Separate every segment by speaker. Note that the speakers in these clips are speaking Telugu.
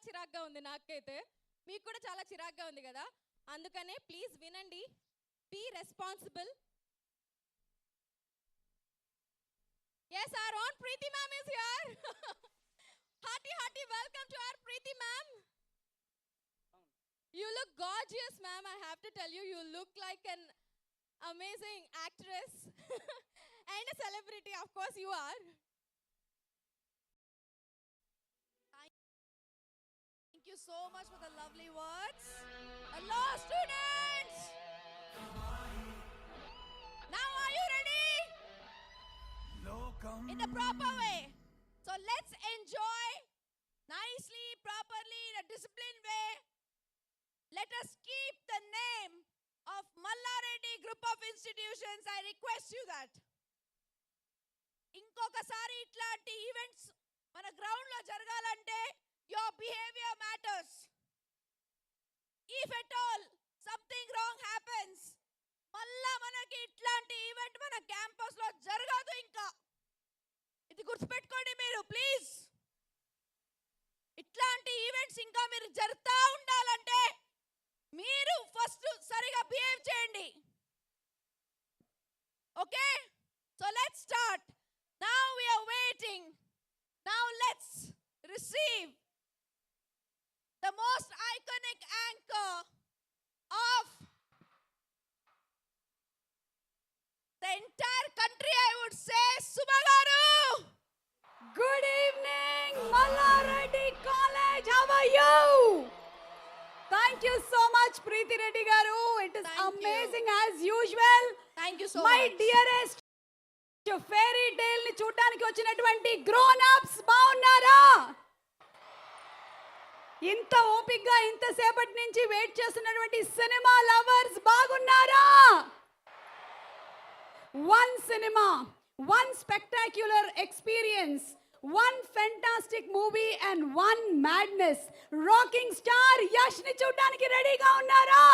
Speaker 1: చిరాగ్గా ఉంది నాకైతే. మీకు కూడా చాలా చిరాగ్గా ఉంది కదా. అందుకనే ప్లీజ్ వినండి, be responsible. Yes, our own Preeti ma'am is here. Hearty welcome to our Preeti ma'am. You look gorgeous, ma'am. I have to tell you, you look like an amazing actress and a celebrity. Of course you are.
Speaker 2: Thank you so much for the lovely words. Hello students. Now are you ready? In the proper way. So let's enjoy nicely, properly, in a disciplined way. Let us keep the name of Mallareddy Group of Institutions. I request you that. ఇంకొకసారి ఇట్లాంటి ఈవెంట్స్ మన గ్రౌండ్ లో జరగాలంటే your behavior matters. If at all something wrong happens, మళ్ళా మనకి ఇట్లాంటి ఈవెంట్ మన క్యాంపస్ లో జరగదు. ఇంకా ఇది గుర్తుపెట్టుకోండి మీరు ప్లీజ్. ఇట్లాంటి ఈవెంట్స్ ఇంకా మీరు జరుగుతూ ఉండాలంటే మీరు ఫస్ట్ సరిగా బిహేవ్ చేయండి. Okay, so let's start. Now we are waiting. Now let's receive the most iconic anchor of the entire country, I would say, Subha garu.
Speaker 3: Good evening, Mallareddy College. How are you? Thank you so much, Preeti Reddy garu. It is amazing as usual.
Speaker 2: Thank you so
Speaker 3: My
Speaker 2: much.
Speaker 3: dearest fairy tale ni చూడడానికి వచ్చినటువంటి grown ups బాగున్నారా? ఇంత ఓపికగా ఇంతసేపటి నుంచి వెయిట్ చేస్తున్నటువంటి సినిమా లవర్స్ బాగున్నారా? One cinema, one spectacular experience, one fantastic movie and one madness. Rocking star Yash ని చూడడానికి రెడీగా ఉన్నారా?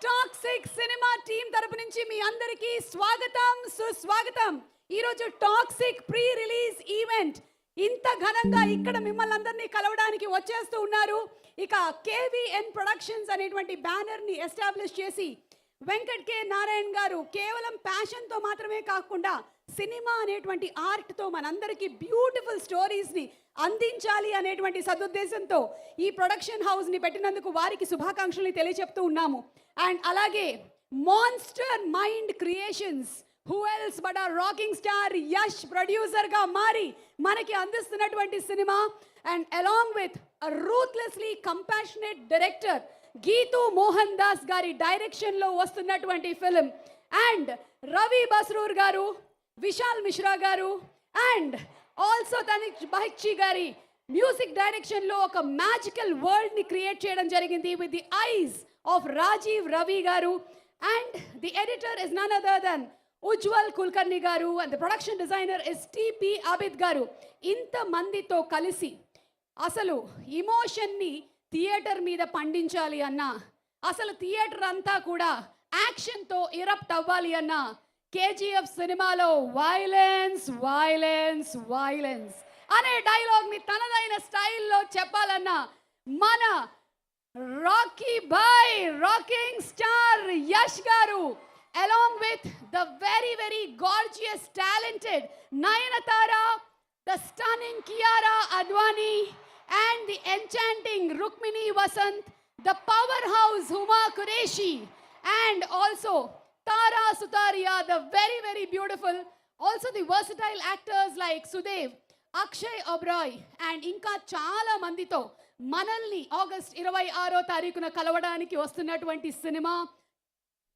Speaker 3: టాక్సిక్ సినిమా టీం తరపు నుంచి మీ అందరికీ స్వాగతం, సుస్వాగతం. ఈరోజు టాక్సిక్ ప్రీ రిలీజ్ ఈవెంట్ ఇంత ఘనంగా ఇక్కడ మిమ్మల్ని అందరినీ కలవడానికి వచ్చేస్తూ ఉన్నారు. ఇక కేవీఎన్ ప్రొడక్షన్స్ అనేటువంటి బ్యానర్ని ఎస్టాబ్లిష్ చేసి వెంకట్ కే నారాయణ్ గారు కేవలం ప్యాషన్తో మాత్రమే కాకుండా సినిమా అనేటువంటి ఆర్ట్తో మనందరికీ బ్యూటిఫుల్ స్టోరీస్ని అందించాలి అనేటువంటి సదుద్దేశంతో ఈ ప్రొడక్షన్ హౌస్ని పెట్టినందుకు వారికి శుభాకాంక్షల్ని తెలియచెప్తూ ఉన్నాము. అండ్ అలాగే monster mind creations, who else but our rocking star Yash producer ga mari manaki andistunnaటువంటి సినిమా, and along with a ruthlessly compassionate director Geetu Mohan Das గారి డైరెక్షన్ లో వస్తున్నటువంటి ఫిల్మ్, అండ్ రవి బస్రూర్ గారు, విశాల్ మిశ్రా గారు, అండ్ ఆల్సో తనిష్ బహచ్చి గారి మ్యూజిక్ డైరెక్షన్ లో ఒక మ్యాజికల్ వరల్డ్ ని క్రియేట్ చేయడం జరిగింది with the eyes of Rajeev Ravi గారు. And the editor is none other than Ujjwal Kulkarni గారు, and the production designer is TP Abid గారు. ఇంత మందితో కలిసి అసలు ఇమోషన్ని థియేటర్ మీద పండించాలి అన్నా, అసలు థియేటర్ అంతా కూడా యాక్షన్తో ఇరప్ట్ అవ్వాలి అన్నా, కేజీఎఫ్ సినిమాలో వైలెన్స్ వైలెన్స్ వైలెన్స్ అనే డైలాగ్ని తనదైన స్టైల్లో చెప్పాలన్నా మన Rocky boy, rocking star Yash garu, along with the very gorgeous, talented Nayanthara, the stunning Kiara Advani, and the enchanting Rukmini Vasant, the powerhouse Huma Qureshi, and also Tara Sutaria, the very beautiful, also the versatile actors like Sudev, Akshay Oberoi, and inka chaala mandito manalni August 26వ తారీఖున కలవడానికి వస్తున్నటువంటి సినిమా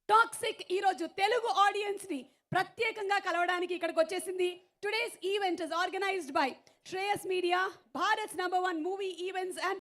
Speaker 3: టాక్సిక్ ఈరోజు తెలుగు ఆడియన్స్ ని ప్రత్యేకంగా కలవడానికి ఇక్కడికి వచ్చేసింది. Today's event is organised by Shreyas media, Bharats #1 movie events and